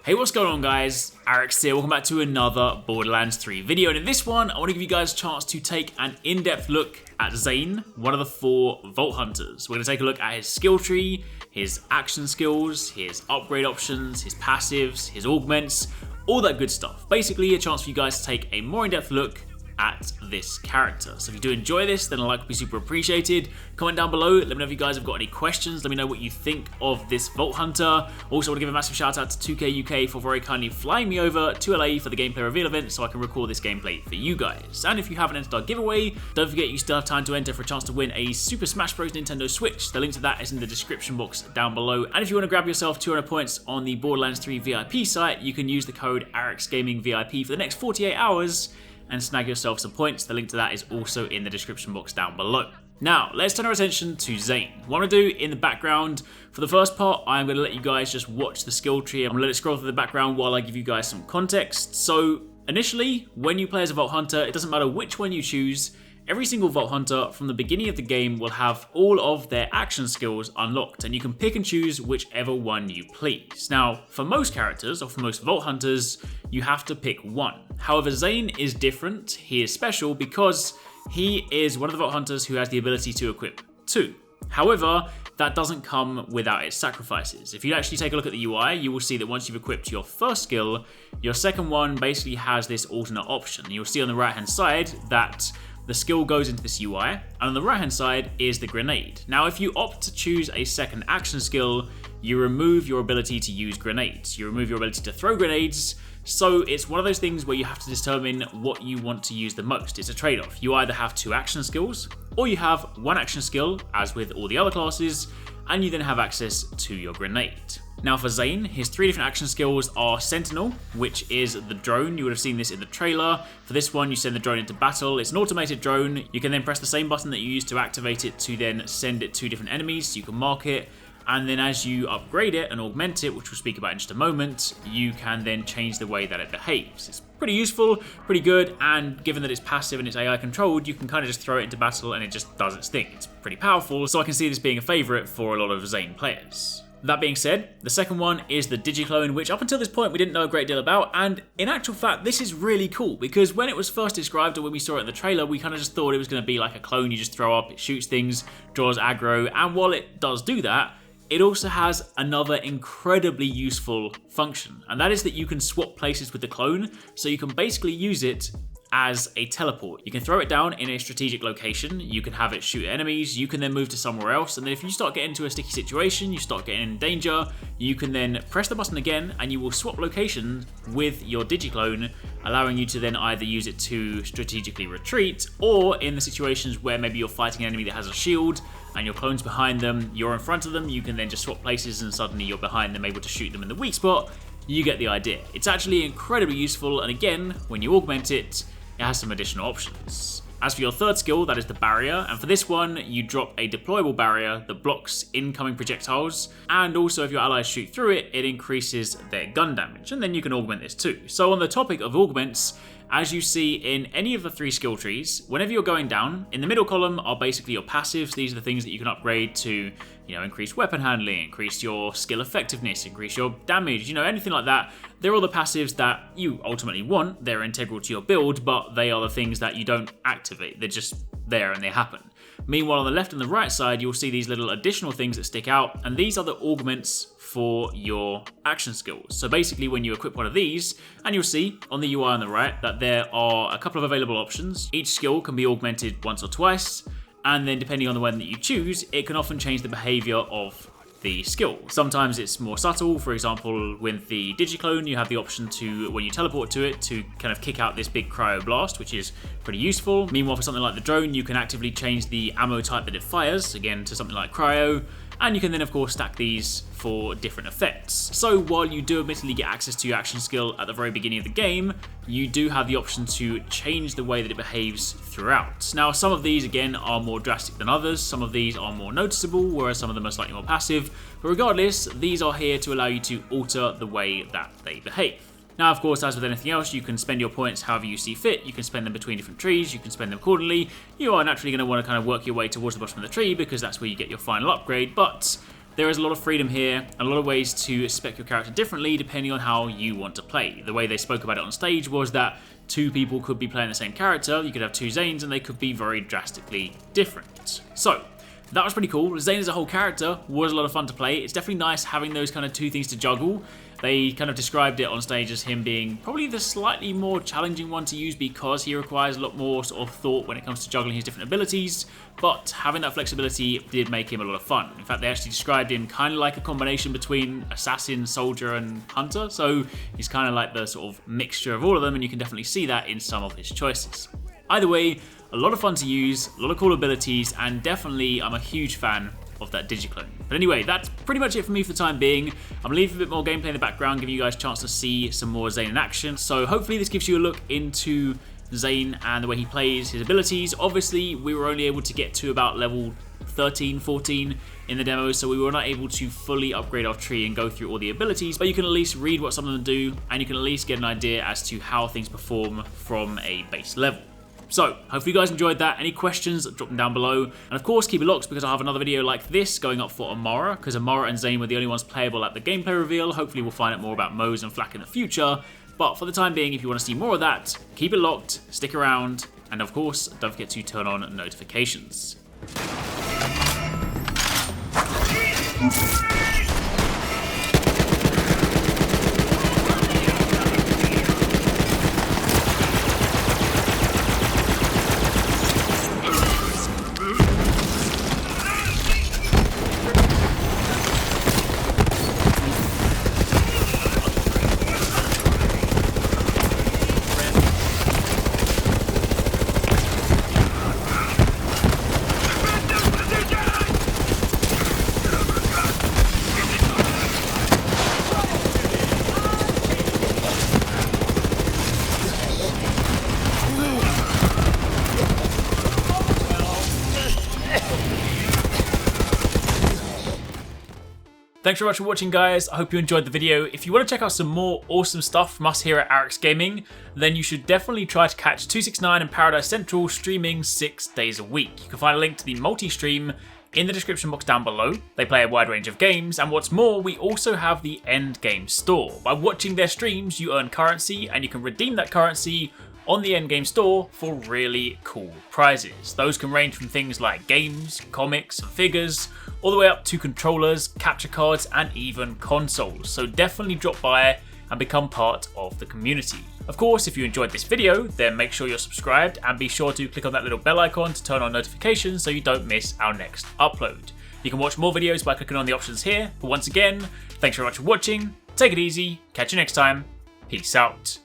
Hey, what's going on guys? Arekkz here, welcome back to another Borderlands 3 video, and in this one I want to give you guys a chance to take an in-depth look at Zane, one of the 4 Vault Hunters. We're going to take a look at his skill tree, his action skills, his upgrade options, his passives, his augments, all that good stuff. Basically a chance for you guys to take a more in-depth look at this character. So if you do enjoy this, then a like would be super appreciated. Comment down below, let me know if you guys have got any questions, let me know what you think of this Vault Hunter. Also want to give a massive shout out to 2K UK for very kindly flying me over to LA for the gameplay reveal event so I can record this gameplay for you guys. And if you haven't entered our giveaway, don't forget you still have time to enter for a chance to win a Super Smash Bros Nintendo Switch. The link to that is in the description box down below. And if you want to grab yourself 200 points on the Borderlands 3 VIP site, you can use the code ArekkzGamingVIP for the next 48 hours and snag yourself some points. The link to that is also in the description box down below. Now, let's turn our attention to Zane. What I'm going to do in the background, for the first part, I'm going to let you guys just watch the skill tree. I'm going to let it scroll through the background while I give you guys some context. So, initially, when you play as a Vault Hunter, it doesn't matter which one you choose, every single Vault Hunter from the beginning of the game will have all of their action skills unlocked, and you can pick and choose whichever one you please. Now, for most characters, or for most Vault Hunters, you have to pick one. However, Zane is different. He is special because he is one of the Vault Hunters who has the ability to equip 2. However, that doesn't come without its sacrifices. If you actually take a look at the UI, you will see that once you've equipped your first skill, your second one basically has this alternate option. You'll see on the right hand side that the skill goes into this UI, and on the right hand side is the grenade. Now, if you opt to choose a second action skill, you remove your ability to use grenades. You remove your ability to throw grenades. So it's one of those things where you have to determine what you want to use the most. It's a trade-off. You either have 2 action skills, or you have 1 action skill, as with all the other classes, and you then have access to your grenade. Now for Zane, his 3 different action skills are Sentinel, which is the drone. You would have seen this in the trailer. For this one, you send the drone into battle. It's an automated drone. You can then press the same button that you used to activate it to then send it to different enemies. So you can mark it. And then as you upgrade it and augment it, which we'll speak about in just a moment, you can then change the way that it behaves. It's pretty useful, pretty good, and given that it's passive and it's AI controlled, you can kind of just throw it into battle and it just does its thing. It's pretty powerful, so I can see this being a favourite for a lot of Zane players. That being said, the second one is the Digiclone, which up until this point we didn't know a great deal about, and in actual fact this is really cool because when it was first described or when we saw it in the trailer, we kind of just thought it was going to be like a clone you just throw up, it shoots things, draws aggro, and while it does do that, it also has another incredibly useful function, and that is that you can swap places with the clone, so you can basically use it as a teleport. You can throw it down in a strategic location, you can have it shoot enemies, you can then move to somewhere else, and then if you start getting into a sticky situation, you start getting in danger, you can then press the button again and you will swap locations with your Digiclone, allowing you to then either use it to strategically retreat, or in the situations where maybe you're fighting an enemy that has a shield and your clone's behind them, you're in front of them, you can then just swap places and suddenly you're behind them, able to shoot them in the weak spot. You get the idea. It's actually incredibly useful, and again, when you augment it, it has some additional options. As for your third skill, that is the barrier, and for this one, you drop a deployable barrier that blocks incoming projectiles, and also if your allies shoot through it, it increases their gun damage, and then you can augment this too. So on the topic of augments, as you see in any of the 3 skill trees, whenever you're going down, in the middle column are basically your passives. These are the things that you can upgrade to, increase weapon handling, increase your skill effectiveness, increase your damage, anything like that. They're all the passives that you ultimately want. They're integral to your build, but they are the things that you don't activate. They're just there and they happen. Meanwhile, on the left and the right side, you'll see these little additional things that stick out, and these are the augments for your action skills. So basically when you equip one of these, and you'll see on the UI on the right that there are a couple of available options. Each skill can be augmented once or twice, and then depending on the one that you choose, it can often change the behavior of the skill. Sometimes it's more subtle. For example, with the Digiclone, you have the option to, when you teleport to it, to kind of kick out this big cryo blast, which is pretty useful. Meanwhile, for something like the drone, you can actively change the ammo type that it fires, again, to something like cryo. And you can then of course stack these for different effects. So while you do admittedly get access to your action skill at the very beginning of the game, you do have the option to change the way that it behaves throughout. Now some of these again are more drastic than others, some of these are more noticeable, whereas some of them are slightly more passive, but regardless, these are here to allow you to alter the way that they behave. Now, of course, as with anything else, you can spend your points however you see fit. You can spend them between different trees, you can spend them accordingly. You are naturally going to want to kind of work your way towards the bottom of the tree because that's where you get your final upgrade, but there is a lot of freedom here and a lot of ways to spec your character differently depending on how you want to play. The way they spoke about it on stage was that 2 people could be playing the same character, you could have 2 Zanes, and they could be very drastically different. So, that was pretty cool. Zane as a whole character was a lot of fun to play. It's definitely nice having those kind of 2 things to juggle. They kind of described it on stage as him being probably the slightly more challenging one to use because he requires a lot more sort of thought when it comes to juggling his different abilities, but having that flexibility did make him a lot of fun. In fact, they actually described him kind of like a combination between assassin, soldier, and hunter, so he's kind of like the sort of mixture of all of them, and you can definitely see that in some of his choices. Either way, a lot of fun to use, a lot of cool abilities, and definitely I'm a huge fan of that digiclone. But anyway, that's pretty much it for me for the time being. I'm gonna leave a bit more gameplay in the background, giving you guys a chance to see some more Zane in action. So hopefully this gives you a look into Zane and the way he plays, his abilities. Obviously, we were only able to get to about level 13, 14 in the demo, so we were not able to fully upgrade our tree and go through all the abilities, but you can at least read what some of them do, and you can at least get an idea as to how things perform from a base level. So, hopefully you guys enjoyed that. Any questions, drop them down below. And of course, keep it locked because I'll have another video like this going up for Amara, because Amara and Zane were the only ones playable at the gameplay reveal. Hopefully we'll find out more about Moze and Flak in the future. But for the time being, if you want to see more of that, keep it locked, stick around, and of course, don't forget to turn on notifications. Thanks very much for watching, guys. I hope you enjoyed the video. If you want to check out some more awesome stuff from us here at Arekkz Gaming, then you should definitely try to catch 269 and Paradise Central streaming 6 days a week. You can find a link to the multi-stream in the description box down below. They play a wide range of games, and what's more, we also have the end game store. By watching their streams, you earn currency, and you can redeem that currency on the endgame store for really cool prizes. Those can range from things like games, comics, and figures, all the way up to controllers, capture cards, and even consoles. So definitely drop by and become part of the community. Of course, if you enjoyed this video, then make sure you're subscribed and be sure to click on that little bell icon to turn on notifications so you don't miss our next upload. You can watch more videos by clicking on the options here, but once again, thanks very much for watching, take it easy, catch you next time, peace out.